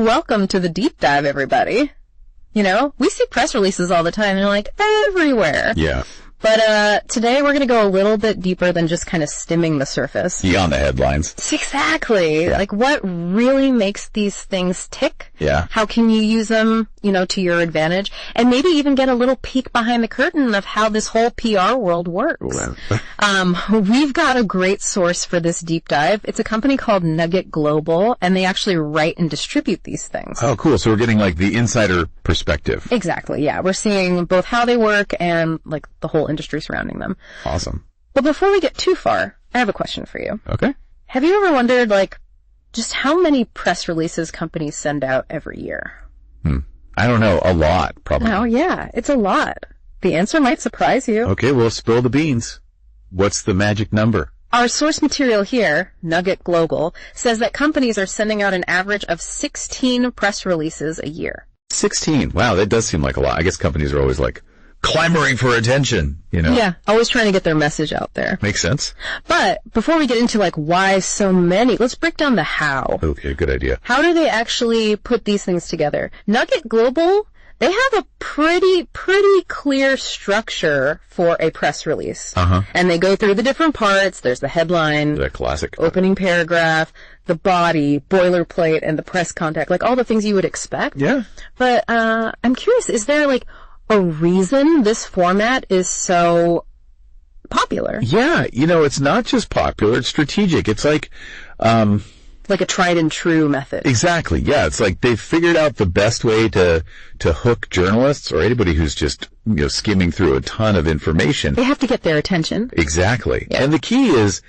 Welcome to the deep dive, everybody. You know, we see press releases all the time. They're like everywhere. Yeah. But today we're going to go a little bit deeper than just kind of skimming the surface. Beyond the headlines. Exactly. Yeah. Like what really makes these things tick? Yeah. How can you use them, you know, to your advantage? And maybe even get a little peek behind the curtain of how this whole PR world works. We've got a great source for this deep dive. It's a company called Nugget Global, and they actually write and distribute these things. Oh, cool. So we're getting like the insider perspective. Exactly. Yeah. We're seeing both how they work and like the whole industry surrounding them. Awesome. But before we get too far, I have a question for you. Okay. Have you ever wondered, like, just how many press releases companies send out every year? I don't know. A lot, probably. Oh, yeah. It's a lot. The answer might surprise you. Okay, well, spill the beans. What's the magic number? Our source material here, Nugget Global, says that companies are sending out an average of 16 press releases a year. 16. Wow, that does seem like a lot. I guess companies are always like clamoring for attention, you know? Yeah, always trying to get their message out there. Makes sense. But before we get into like why so many, let's break down the how. Okay, good idea. How do they actually put these things together? Nugget Global, they have a pretty clear structure for a press release. And they go through the different parts. There's the headline, The classic. opening paragraph, the body, boilerplate, and the press contact, like all the things you would expect. Yeah. But I'm curious, is there like a reason this format is so popular? Yeah, you know, it's not just popular, it's strategic. It's like, Like a tried and true method. exactly, yeah, it's like they've figured out the best way to hook journalists or anybody who's just, you know, skimming through a ton of information. They have to get their attention. Exactly. Yeah. And the key is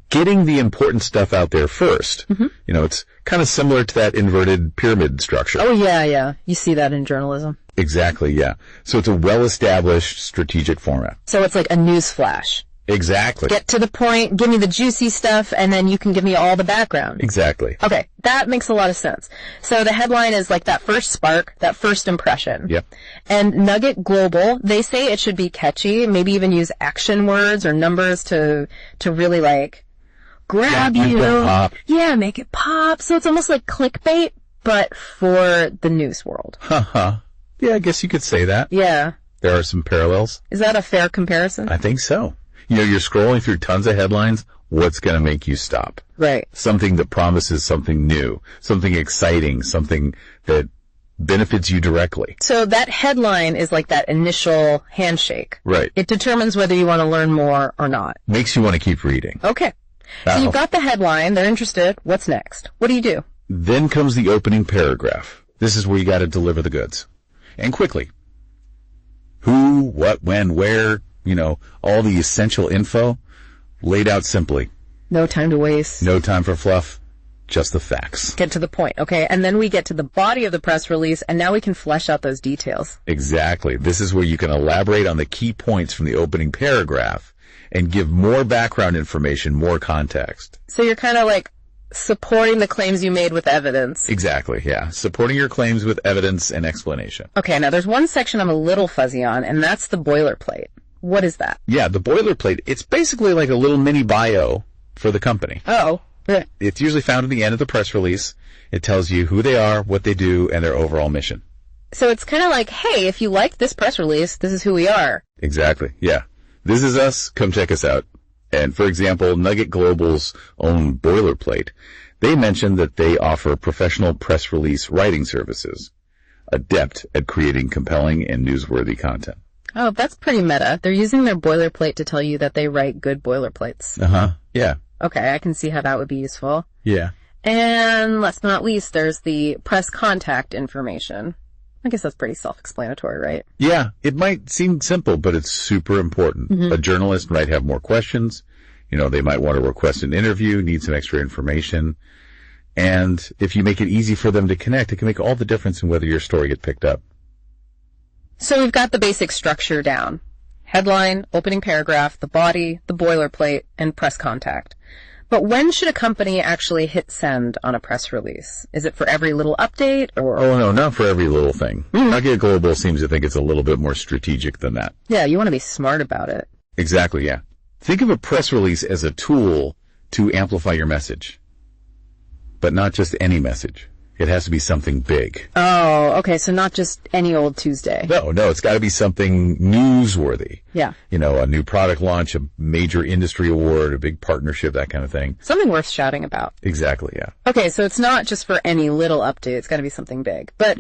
getting the important stuff out there first. You know, it's kind of similar to that inverted pyramid structure. Oh, yeah. You see that in journalism. Exactly, yeah. So it's a well-established strategic format. So it's like a news flash. Exactly. Get to the point, give me the juicy stuff, and then you can give me all the background. Exactly. Okay, that makes a lot of sense. So the headline is like that first spark, that first impression. Yep. And Nugget Global, they say it should be catchy, maybe even use action words or numbers to really like grab Yeah, you. make it pop. Yeah, make it pop. So it's almost like clickbait, but for the news world. Yeah, I guess you could say that. Yeah. There are some parallels. Is that a fair comparison? I think so. You know, you're scrolling through tons of headlines. What's going to make you stop? Right. Something that promises something new, something exciting, something that benefits you directly. So that headline is like that initial handshake. Right. It determines whether you want to learn more or not. Makes you want to keep reading. Okay. So you've got the headline. They're interested. What's next? What do you do? Then comes the opening paragraph. This is where you got to deliver the goods. And quickly. Who, what, when, where, you know, all the essential info laid out simply. No time to waste. No time for fluff. Just the facts. Get to the point, okay? And then we get to the body of the press release, and now we can flesh out those details. Exactly. This is where you can elaborate on the key points from the opening paragraph and give more background information, more context. So you're kind of like supporting the claims you made with evidence. Exactly, yeah. Supporting your claims with evidence and explanation. Okay, now there's one section I'm a little fuzzy on, and that's the boilerplate. What is that? Yeah, the boilerplate, it's basically like a little mini bio for the company. Oh. It's usually found at the end of the press release. It tells you who they are, what they do, and their overall mission. So it's kind of like, hey, if you like this press release, this is who we are. Exactly, yeah. This is us. Come check us out. And for example, Nugget Global's own boilerplate, they mentioned that they offer professional press release writing services, adept at creating compelling and newsworthy content. Oh, that's pretty meta. They're using their boilerplate to tell you that they write good boilerplates. Yeah. Okay, I can see how that would be useful. Yeah. And last but not least, there's the press contact information. I guess that's pretty self-explanatory, right? Yeah, it might seem simple, but it's super important. A journalist might have more questions. You know, they might want to request an interview, need some extra information. And if you make it easy for them to connect, it can make all the difference in whether your story gets picked up. So we've got the basic structure down. Headline, opening paragraph, the body, the boilerplate, and press contact. But when should a company actually hit send on a press release? Is it for every little update or? Oh, no, not for every little thing. Nugget Global seems to think it's a little bit more strategic than that. Yeah, you want to be smart about it. Exactly, yeah. Think of a press release as a tool to amplify your message. But not just any message. It has to be something big. Oh, okay. So not just any old Tuesday. No, it's got to be something newsworthy. Yeah. You know, a new product launch, a major industry award, a big partnership, that kind of thing. Something worth shouting about. Exactly, yeah. Okay, so it's not just for any little update. It's got to be something big. But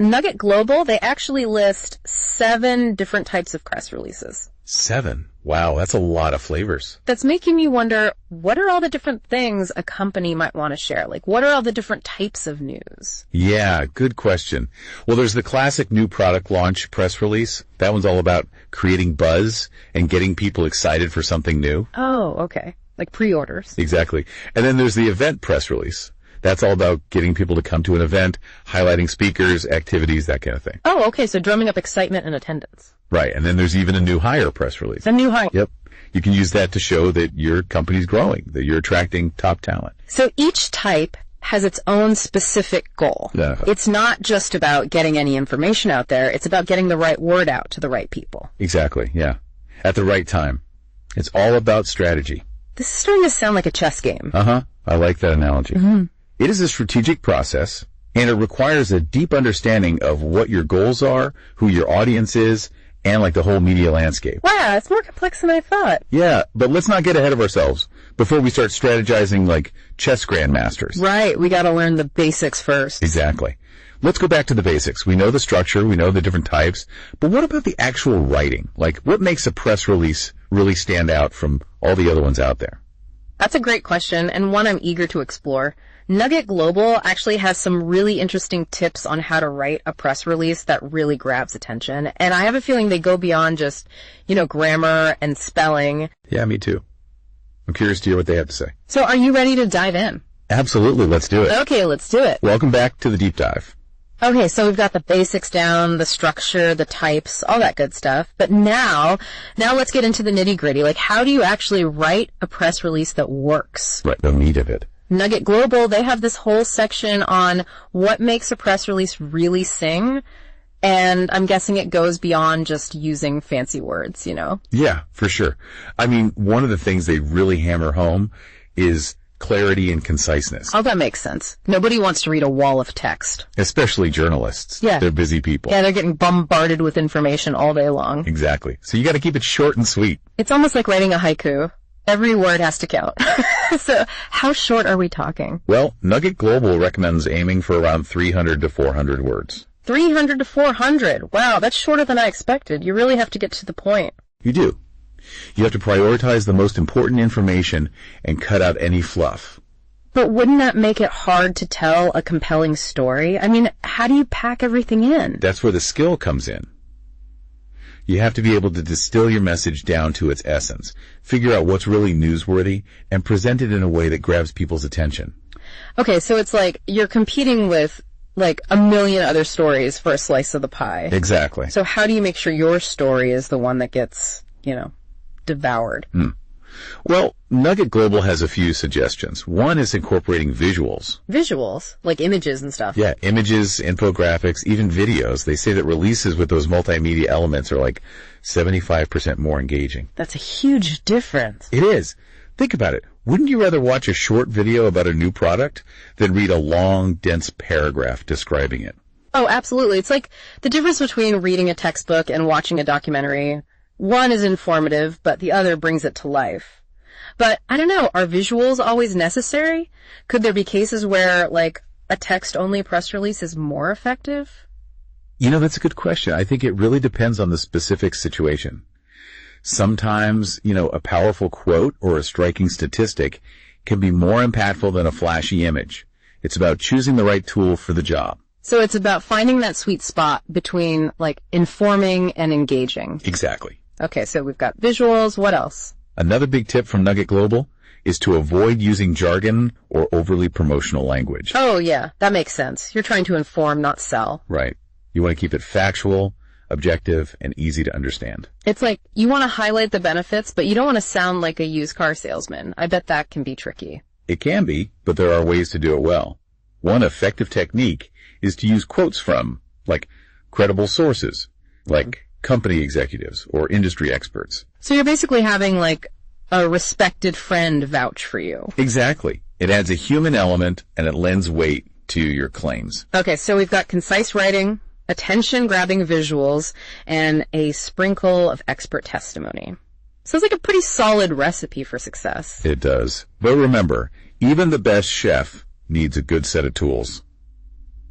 Nugget Global, they actually list 7 different types of press releases. 7? Wow, that's a lot of flavors. That's making me wonder, what are all the different things a company might want to share? Like, what are all the different types of news? Yeah, good question. Well, there's the classic new product launch press release. That one's all about creating buzz and getting people excited for something new. Oh, okay. Like pre-orders. Exactly. And then there's the event press release. That's all about getting people to come to an event, highlighting speakers, activities, that kind of thing. Oh, okay. So drumming up excitement and attendance. Right. And then there's even a new hire press release. A new hire. Yep. You can use that to show that your company's growing, that you're attracting top talent. So each type has its own specific goal. It's not just about getting any information out there. It's about getting the right word out to the right people. Exactly. Yeah. At the right time. It's all about strategy. This is starting to sound like a chess game. Uh-huh. I like that analogy. Mm-hmm. It is a strategic process, and it requires a deep understanding of what your goals are, who your audience is, and like the whole media landscape. Wow, it's more complex than I thought. Yeah, but let's not get ahead of ourselves before we start strategizing like chess grandmasters. Right, we gotta learn the basics first. Exactly. Let's go back to the basics. We know the structure, we know the different types, but what about the actual writing? Like, what makes a press release really stand out from all the other ones out there? That's a great question, and one I'm eager to explore. Nugget Global actually has some really interesting tips on how to write a press release that really grabs attention. And I have a feeling they go beyond just, grammar and spelling. Yeah, me too. I'm curious to hear what they have to say. So are you ready to dive in? Absolutely. Let's do it. Okay, let's do it. Welcome back to the deep dive. Okay, so we've got the basics down, the structure, the types, all that good stuff. But now let's get into the nitty-gritty. Like, how do you actually write a press release that works? Right, the meat of it. Nugget Global, they have this whole section on what makes a press release really sing. And I'm guessing it goes beyond just using fancy words, Yeah, for sure. I mean, one of the things they really hammer home is clarity and conciseness. Oh, that makes sense. Nobody wants to read a wall of text. Especially journalists. Yeah. They're busy people. Yeah, they're getting bombarded with information all day long. Exactly. So you got to keep it short and sweet. It's almost like writing a haiku. Every word has to count. So how short are we talking? Well, Nugget Global recommends aiming for around 300 to 400 words. 300 to 400. Wow, that's shorter than I expected. You really have to get to the point. You do. You have to prioritize the most important information and cut out any fluff. But wouldn't that make it hard to tell a compelling story? I mean, how do you pack everything in? That's where the skill comes in. You have to be able to distill your message down to its essence, figure out what's really newsworthy, and present it in a way that grabs people's attention. Okay, so it's like you're competing with like a million other stories for a slice of the pie. Exactly. So how do you make sure your story is the one that gets, devoured? Well, Nugget Global has a few suggestions. One is incorporating visuals. Visuals? Like images and stuff? Yeah, images, infographics, even videos. They say that releases with those multimedia elements are like 75% more engaging. That's a huge difference. It is. Think about it. Wouldn't you rather watch a short video about a new product than read a long, dense paragraph describing it? Oh, absolutely. It's like the difference between reading a textbook and watching a documentary. One is informative, but the other brings it to life. But I don't know, are visuals always necessary? Could there be cases where, like, a text-only press release is more effective? That's a good question. I think it really depends on the specific situation. Sometimes, a powerful quote or a striking statistic can be more impactful than a flashy image. It's about choosing the right tool for the job. So it's about finding that sweet spot between, like, informing and engaging. Exactly. Okay, so we've got visuals. What else? Another big tip from Nugget Global is to avoid using jargon or overly promotional language. Oh, yeah, that makes sense. You're trying to inform, not sell. Right. You want to keep it factual, objective, and easy to understand. It's like you want to highlight the benefits, but you don't want to sound like a used car salesman. I bet that can be tricky. It can be, but there are ways to do it well. One effective technique is to use quotes from, like, credible sources, like company executives or industry experts. So you're basically having, like, a respected friend vouch for you. Exactly. It adds a human element and it lends weight to your claims. Okay, so we've got concise writing, attention-grabbing visuals, and a sprinkle of expert testimony. Sounds like a pretty solid recipe for success. It does. But remember, even the best chef needs a good set of tools.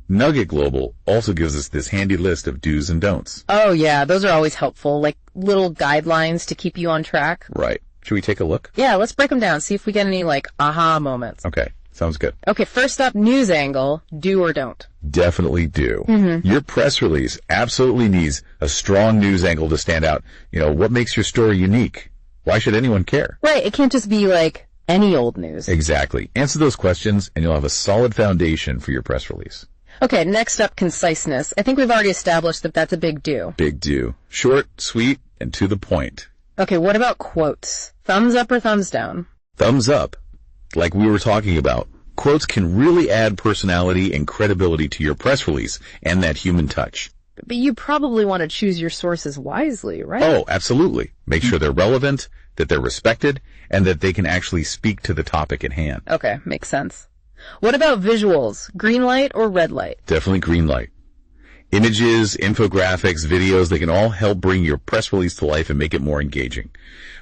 Nugget Global also gives us this handy list of do's and don'ts. Oh yeah, those are always helpful, like little guidelines to keep you on track. Right. Should we take a look? Yeah, let's break them down, see if we get any, aha moments. Okay, sounds good. Okay, first up, news angle, do or don't. Definitely do. Your press release absolutely needs a strong news angle to stand out. What makes your story unique? Why should anyone care? Right, it can't just be any old news. Exactly. Answer those questions and you'll have a solid foundation for your press release. Okay, next up, conciseness. I think we've already established that that's a big do. Big do. Short, sweet, and to the point. Okay, what about quotes? Thumbs up or thumbs down? Thumbs up. Like we were talking about, quotes can really add personality and credibility to your press release and that human touch. But you probably want to choose your sources wisely, right? Oh, absolutely. Make sure they're relevant, that they're respected, and that they can actually speak to the topic at hand. Okay, makes sense. What about visuals? Green light or red light? Definitely green light. Images, infographics, videos, they can all help bring your press release to life and make it more engaging.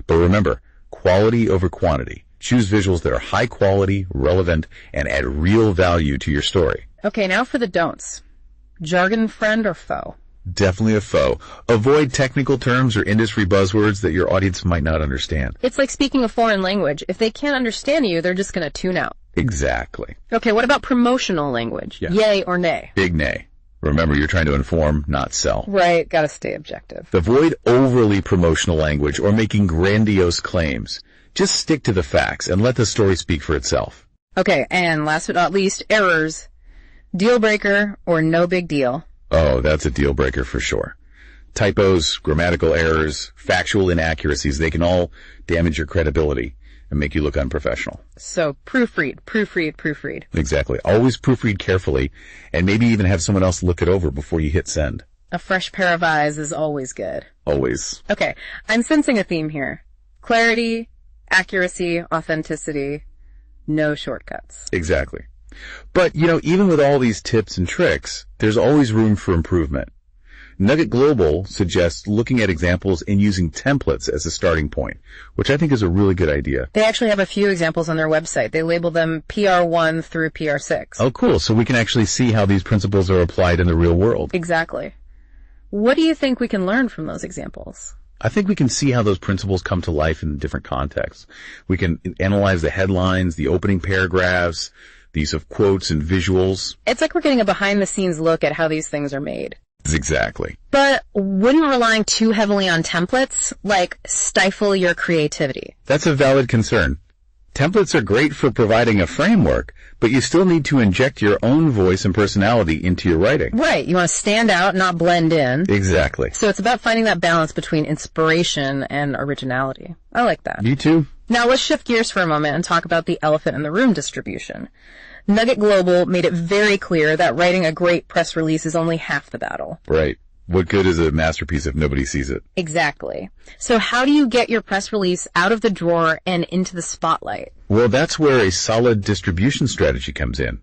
But remember, quality over quantity. Choose visuals that are high quality, relevant, and add real value to your story. Okay, now for the don'ts. Jargon friend or foe? Definitely a foe. Avoid technical terms or industry buzzwords that your audience might not understand. It's like speaking a foreign language. If they can't understand you, they're just going to tune out. Exactly. Okay, what about promotional language? Yeah. Yay or nay? Big nay. Remember, you're trying to inform, not sell. Right, gotta stay objective. Avoid overly promotional language or making grandiose claims. Just stick to the facts and let the story speak for itself. Okay, and last but not least, errors. Deal breaker or no big deal? Oh, that's a deal breaker for sure. Typos, grammatical errors, factual inaccuracies, they can all damage your credibility and make you look unprofessional. So proofread. Exactly. Always proofread carefully and maybe even have someone else look it over before you hit send. A fresh pair of eyes is always good. Always. Okay, I'm sensing a theme here. Clarity, accuracy, authenticity, no shortcuts. Exactly. But, even with all these tips and tricks, there's always room for improvement. Nugget Global suggests looking at examples and using templates as a starting point, which I think is a really good idea. They actually have a few examples on their website. They label them PR1 through PR6. Oh, cool. So we can actually see how these principles are applied in the real world. Exactly. What do you think we can learn from those examples? I think we can see how those principles come to life in different contexts. We can analyze the headlines, the opening paragraphs, the use of quotes and visuals. It's like we're getting a behind-the-scenes look at how these things are made. Exactly. But wouldn't relying too heavily on templates, stifle your creativity? That's a valid concern. Templates are great for providing a framework, but you still need to inject your own voice and personality into your writing. Right. You want to stand out, not blend in. Exactly. So it's about finding that balance between inspiration and originality. I like that. Me too. Now let's shift gears for a moment and talk about the elephant in the room distribution. Nugget Global made it very clear that writing a great press release is only half the battle. Right. What good is a masterpiece if nobody sees it? Exactly. So how do you get your press release out of the drawer and into the spotlight? Well, that's where a solid distribution strategy comes in.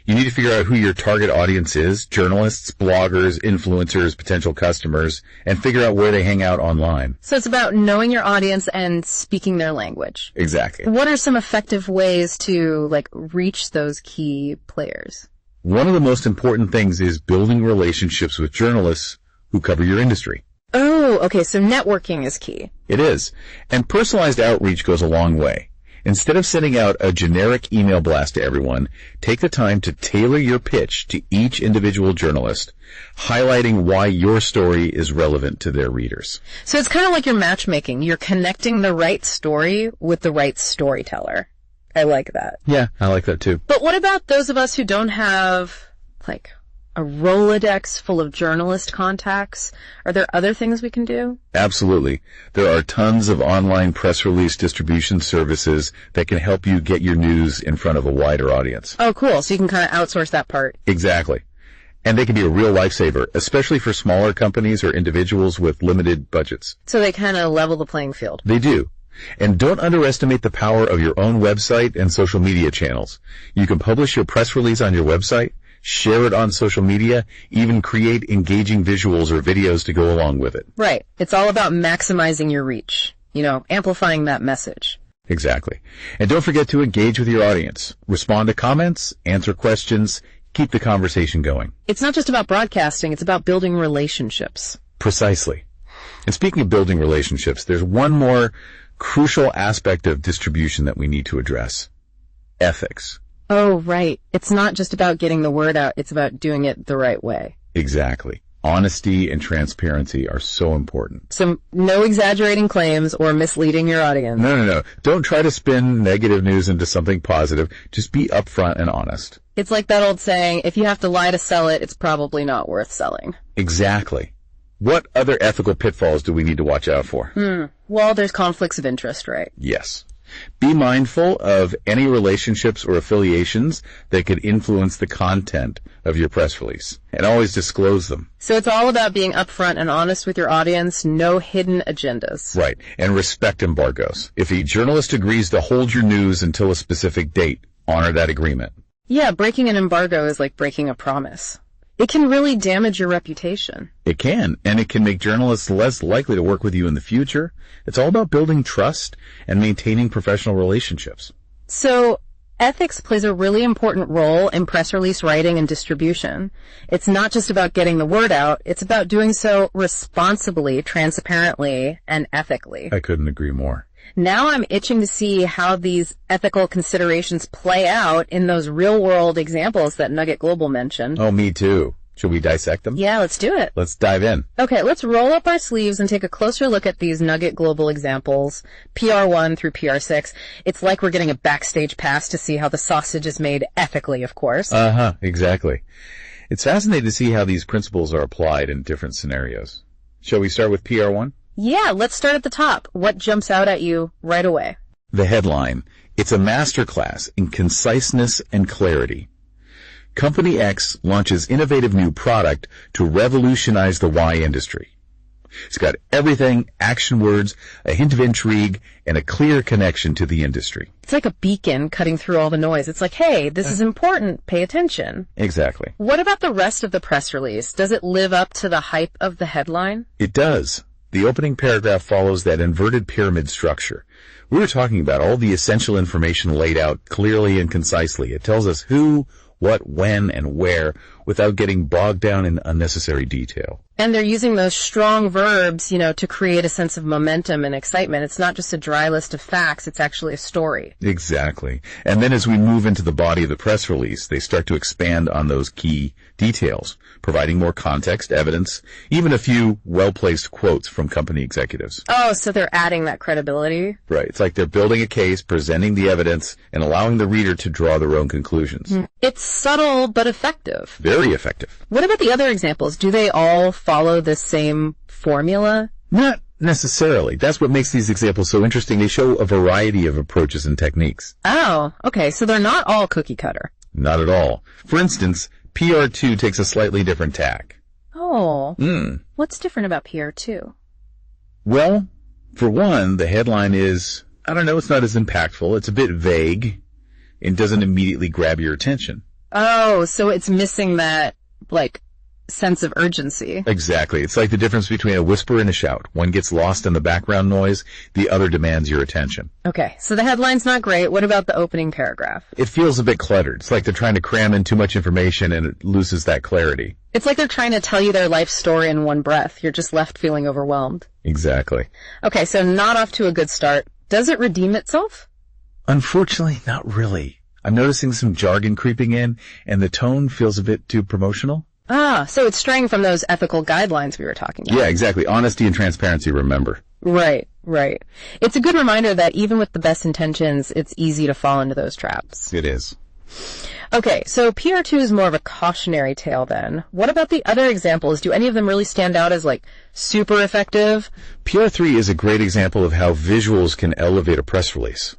You need to figure out who your target audience is, journalists, bloggers, influencers, potential customers, and figure out where they hang out online. So it's about knowing your audience and speaking their language. Exactly. What are some effective ways to, reach those key players? One of the most important things is building relationships with journalists who cover your industry. Oh, okay, so networking is key. It is. And personalized outreach goes a long way. Instead of sending out a generic email blast to everyone, take the time to tailor your pitch to each individual journalist, highlighting why your story is relevant to their readers. So it's kind of like your matchmaking. You're connecting the right story with the right storyteller. I like that. Yeah, I like that too. But what about those of us who don't have, a Rolodex full of journalist contacts? Are there other things we can do? Absolutely. There are tons of online press release distribution services that can help you get your news in front of a wider audience. Oh, cool. So you can kind of outsource that part. Exactly. And they can be a real lifesaver, especially for smaller companies or individuals with limited budgets. So they kind of level the playing field. They do. And don't underestimate the power of your own website and social media channels. You can publish your press release on your website, share it on social media, even create engaging visuals or videos to go along with it. Right. It's all about maximizing your reach. Amplifying that message. Exactly. And don't forget to engage with your audience. Respond to comments, answer questions, keep the conversation going. It's not just about broadcasting, it's about building relationships. Precisely. And speaking of building relationships, there's one more crucial aspect of distribution that we need to address. Ethics. Oh, right. It's not just about getting the word out, it's about doing it the right way. Exactly. Honesty and transparency are so important. So no exaggerating claims or misleading your audience. No. Don't try to spin negative news into something positive. Just be upfront and honest. It's like that old saying, if you have to lie to sell it, it's probably not worth selling. Exactly. What other ethical pitfalls do we need to watch out for? Well, there's conflicts of interest, right? Yes. Be mindful of any relationships or affiliations that could influence the content of your press release, and always disclose them. So it's all about being upfront and honest with your audience, no hidden agendas. Right, and respect embargoes. If a journalist agrees to hold your news until a specific date, honor that agreement. Yeah, breaking an embargo is like breaking a promise. It can really damage your reputation. It can, and it can make journalists less likely to work with you in the future. It's all about building trust and maintaining professional relationships. So, ethics plays a really important role in press release writing and distribution. It's not just about getting the word out, it's about doing so responsibly, transparently, and ethically. I couldn't agree more. Now I'm itching to see how these ethical considerations play out in those real-world examples that Nugget Global mentioned. Oh, me too. Should we dissect them? Yeah, let's do it. Let's dive in. Okay, let's roll up our sleeves and take a closer look at these Nugget Global examples, PR1 through PR6. It's like we're getting a backstage pass to see how the sausage is made ethically, of course. Exactly. It's fascinating to see how these principles are applied in different scenarios. Shall we start with PR1? Yeah, let's start at the top. What jumps out at you right away? The headline. It's a masterclass in conciseness and clarity. Company X launches innovative new product to revolutionize the Y industry. It's got everything, action words, a hint of intrigue, and a clear connection to the industry. It's like a beacon cutting through all the noise. It's like, hey, this is important. Pay attention. Exactly. What about the rest of the press release? Does it live up to the hype of the headline? It does. The opening paragraph follows that inverted pyramid structure. We were talking about all the essential information laid out clearly and concisely. It tells us who, what, when, and where without getting bogged down in unnecessary detail. And they're using those strong verbs, to create a sense of momentum and excitement. It's not just a dry list of facts, it's actually a story. Exactly. And then as we move into the body of the press release, they start to expand on those key details, providing more context, evidence, even a few well-placed quotes from company executives. Oh, so they're adding that credibility? Right. It's like they're building a case, presenting the evidence, and allowing the reader to draw their own conclusions. It's subtle but effective. Very effective. What about the other examples? Do they all follow the same formula? Not necessarily. That's what makes these examples so interesting. They show a variety of approaches and techniques. Oh, okay. So they're not all cookie cutter. Not at all. For instance, PR2 takes a slightly different tack. Oh. What's different about PR2? Well, for one, the headline is, it's not as impactful. It's a bit vague and doesn't immediately grab your attention. Oh, so it's missing that, sense of urgency. Exactly. It's like the difference between a whisper and a shout. One gets lost in the background noise, the other demands your attention. Okay, so the headline's not great. What about the opening paragraph? It feels a bit cluttered. It's like they're trying to cram in too much information and it loses that clarity. It's like they're trying to tell you their life story in one breath. You're just left feeling overwhelmed. Exactly. Okay, so not off to a good start. Does it redeem itself? Unfortunately, not really. I'm noticing some jargon creeping in, and the tone feels a bit too promotional. Ah, so it's straying from those ethical guidelines we were talking about. Yeah, exactly. Honesty and transparency, remember. Right. It's a good reminder that even with the best intentions, it's easy to fall into those traps. It is. Okay, so PR2 is more of a cautionary tale then. What about the other examples? Do any of them really stand out as, super effective? PR3 is a great example of how visuals can elevate a press release.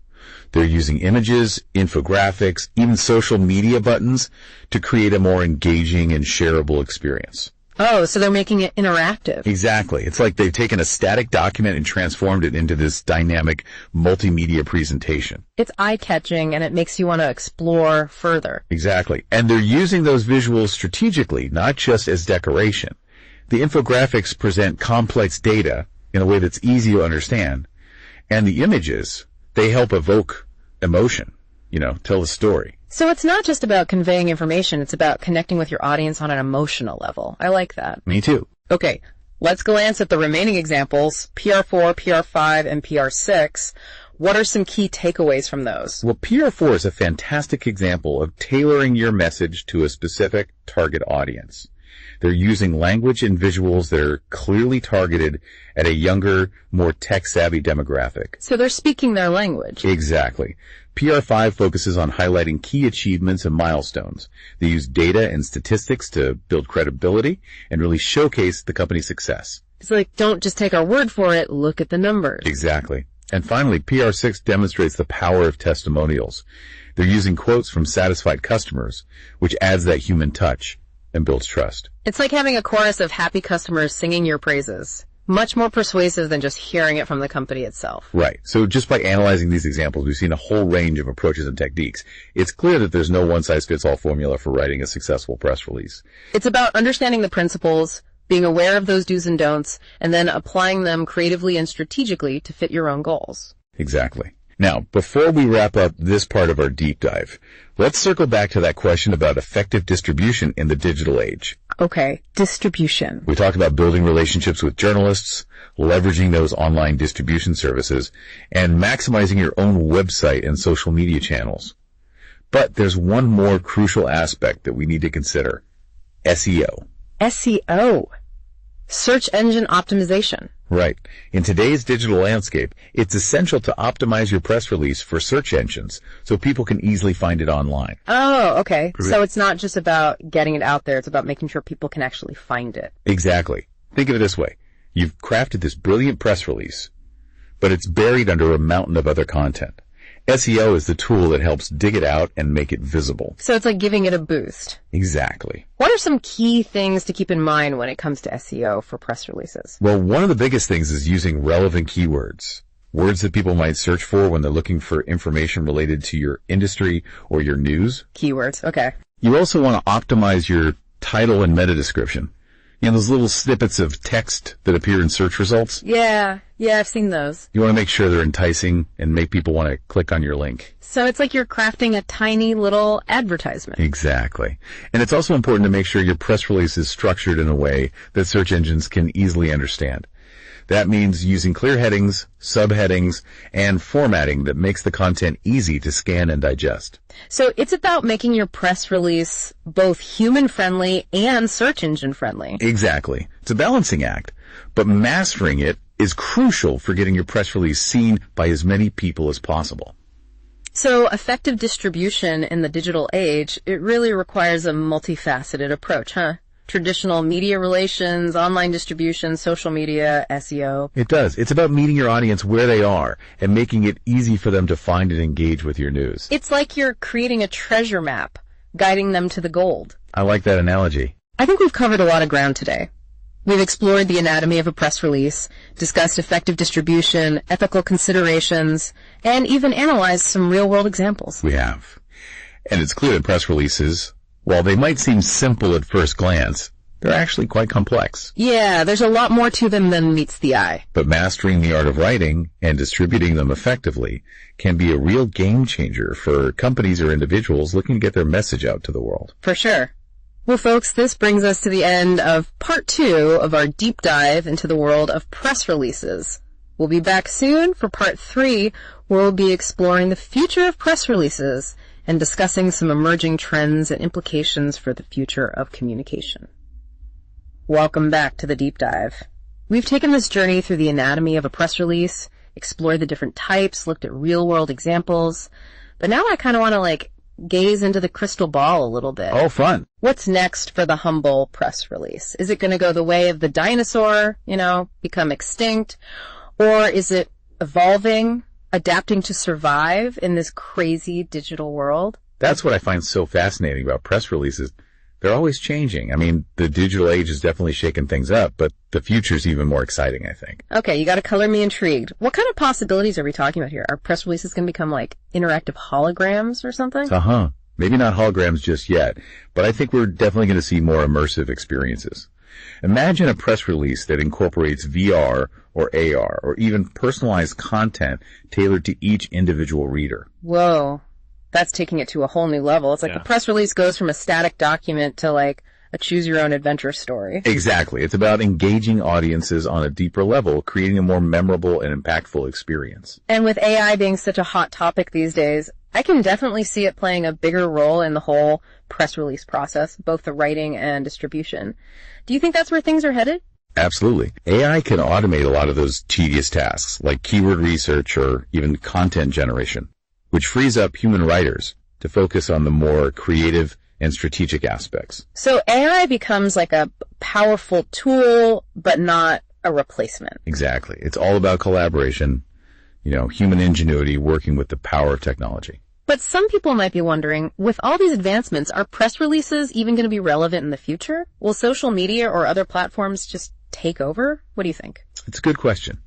They're using images, infographics, even social media buttons to create a more engaging and shareable experience. Oh, so they're making it interactive. Exactly. It's like they've taken a static document and transformed it into this dynamic multimedia presentation. It's eye-catching, and it makes you want to explore further. Exactly. And they're using those visuals strategically, not just as decoration. The infographics present complex data in a way that's easy to understand. And the images, they help evoke emotion, tell a story. So it's not just about conveying information, it's about connecting with your audience on an emotional level. I like that. Me too. Okay, let's glance at the remaining examples, PR4, PR5, and PR6. What are some key takeaways from those? Well, PR4 is a fantastic example of tailoring your message to a specific target audience. They're using language and visuals that are clearly targeted at a younger, more tech-savvy demographic. So they're speaking their language. Exactly. PR5 focuses on highlighting key achievements and milestones. They use data and statistics to build credibility and really showcase the company's success. It's like, don't just take our word for it, look at the numbers. Exactly. And finally, PR6 demonstrates the power of testimonials. They're using quotes from satisfied customers, which adds that human touch and builds trust. It's like having a chorus of happy customers singing your praises. Much more persuasive than just hearing it from the company itself. Right. So just by analyzing these examples, we've seen a whole range of approaches and techniques. It's clear that there's no one-size-fits-all formula for writing a successful press release. It's about understanding the principles, being aware of those do's and don'ts, and then applying them creatively and strategically to fit your own goals. Exactly. Now, before we wrap up this part of our deep dive, let's circle back to that question about effective distribution in the digital age. Okay, distribution. We talked about building relationships with journalists, leveraging those online distribution services, and maximizing your own website and social media channels. But there's one more crucial aspect that we need to consider. SEO. SEO. Search engine optimization. Right. In today's digital landscape, it's essential to optimize your press release for search engines so people can easily find it online. Oh, okay. So it's not just about getting it out there. It's about making sure people can actually find it. Exactly. Think of it this way. You've crafted this brilliant press release, but it's buried under a mountain of other content. SEO is the tool that helps dig it out and make it visible. So it's like giving it a boost. Exactly. What are some key things to keep in mind when it comes to SEO for press releases? Well, one of the biggest things is using relevant keywords. Words that people might search for when they're looking for information related to your industry or your news. Keywords, okay. You also want to optimize your title and meta description. Those little snippets of text that appear in search results. Yeah, I've seen those. You want to make sure they're enticing and make people want to click on your link. So it's like you're crafting a tiny little advertisement. Exactly. And it's also important to make sure your press release is structured in a way that search engines can easily understand. That means using clear headings, subheadings, and formatting that makes the content easy to scan and digest. So it's about making your press release both human-friendly and search engine-friendly. Exactly. It's a balancing act, but mastering it is crucial for getting your press release seen by as many people as possible. So effective distribution in the digital age, it really requires a multifaceted approach, huh? Traditional media relations, online distribution, social media, SEO. It does. It's about meeting your audience where they are and making it easy for them to find and engage with your news. It's like you're creating a treasure map, guiding them to the gold. I like that analogy. I think we've covered a lot of ground today. We've explored the anatomy of a press release, discussed effective distribution, ethical considerations, and even analyzed some real-world examples. We have. And it's clear that press releases, while they might seem simple at first glance, they're actually quite complex. Yeah, there's a lot more to them than meets the eye. But mastering the art of writing and distributing them effectively can be a real game changer for companies or individuals looking to get their message out to the world. For sure. Well, folks, this brings us to the end of part 2 of our deep dive into the world of press releases. We'll be back soon for part 3, where we'll be exploring the future of press releases and discussing some emerging trends and implications for the future of communication. Welcome back to the deep dive. We've taken this journey through the anatomy of a press release, explored the different types, looked at real-world examples, but now I kind of want to, gaze into the crystal ball a little bit. Oh, fun. What's next for the humble press release? Is it going to go the way of the dinosaur, become extinct? Or is it evolving, adapting to survive in this crazy digital world? That's what I find so fascinating about press releases. They're always changing. I mean, the digital age has definitely shaken things up, but the future's even more exciting, I think. Okay, you gotta color me intrigued. What kind of possibilities are we talking about here? Are press releases gonna become like interactive holograms or something? Maybe not holograms just yet, but I think we're definitely going to see more immersive experiences. Imagine a press release that incorporates VR or AR or even personalized content tailored to each individual reader. Whoa. That's taking it to a whole new level. It's like the press release goes from a static document to like a choose-your-own-adventure story. Exactly. It's about engaging audiences on a deeper level, creating a more memorable and impactful experience. And with AI being such a hot topic these days, I can definitely see it playing a bigger role in the whole press release process, both the writing and distribution. Do you think that's where things are headed? Absolutely. AI can automate a lot of those tedious tasks, like keyword research or even content generation, which frees up human writers to focus on the more creative and strategic aspects. So AI becomes like a powerful tool, but not a replacement. Exactly. It's all about collaboration, human ingenuity working with the power of technology. But some people might be wondering, with all these advancements, are press releases even going to be relevant in the future? Will social media or other platforms just take over? What do you think? It's a good question.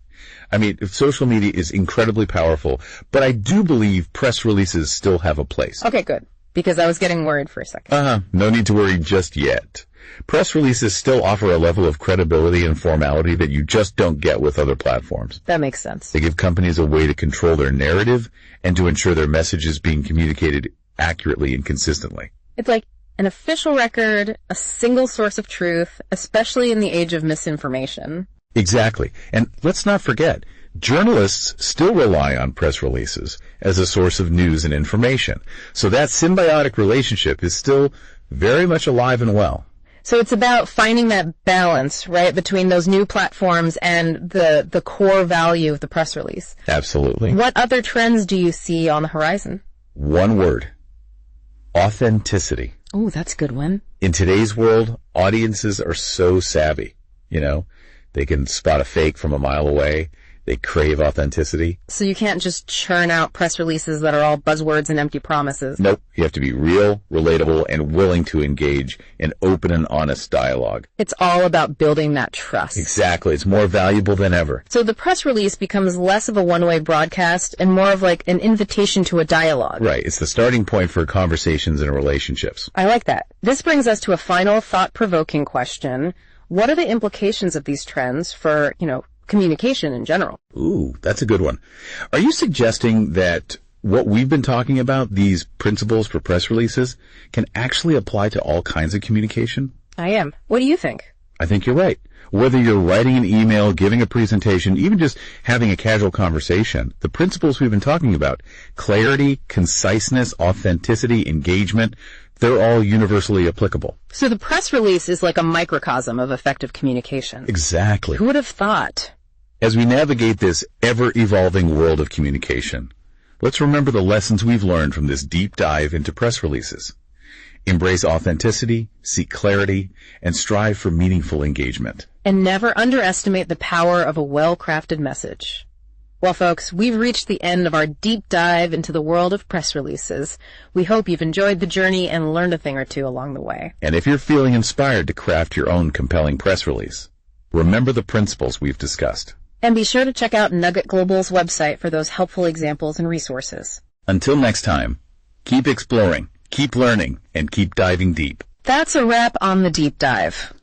I mean, social media is incredibly powerful, but I do believe press releases still have a place. Okay, good. Because I was getting worried for a second. No need to worry just yet. Press releases still offer a level of credibility and formality that you just don't get with other platforms. That makes sense. They give companies a way to control their narrative and to ensure their message is being communicated accurately and consistently. It's like an official record, a single source of truth, especially in the age of misinformation. Exactly. And let's not forget, journalists still rely on press releases as a source of news and information. So that symbiotic relationship is still very much alive and well. So it's about finding that balance, right, between those new platforms and the core value of the press release. Absolutely. What other trends do you see on the horizon? One word. Authenticity. Ooh, that's a good one. In today's world, audiences are so savvy, They can spot a fake from a mile away. They crave authenticity. So you can't just churn out press releases that are all buzzwords and empty promises. Nope. You have to be real, relatable, and willing to engage in open and honest dialogue. It's all about building that trust. Exactly. It's more valuable than ever. So the press release becomes less of a one-way broadcast and more of like an invitation to a dialogue. Right. It's the starting point for conversations and relationships. I like that. This brings us to a final thought-provoking question. What are the implications of these trends for, communication in general? Ooh, that's a good one. Are you suggesting that what we've been talking about, these principles for press releases, can actually apply to all kinds of communication? I am. What do you think? I think you're right. Whether you're writing an email, giving a presentation, even just having a casual conversation, the principles we've been talking about, clarity, conciseness, authenticity, engagement, they're all universally applicable. So the press release is like a microcosm of effective communication. Exactly. Who would have thought? As we navigate this ever-evolving world of communication, let's remember the lessons we've learned from this deep dive into press releases. Embrace authenticity, seek clarity, and strive for meaningful engagement. And never underestimate the power of a well-crafted message. Well, folks, we've reached the end of our deep dive into the world of press releases. We hope you've enjoyed the journey and learned a thing or two along the way. And if you're feeling inspired to craft your own compelling press release, remember the principles we've discussed. And be sure to check out Nugget Global's website for those helpful examples and resources. Until next time, keep exploring, keep learning, and keep diving deep. That's a wrap on the deep dive.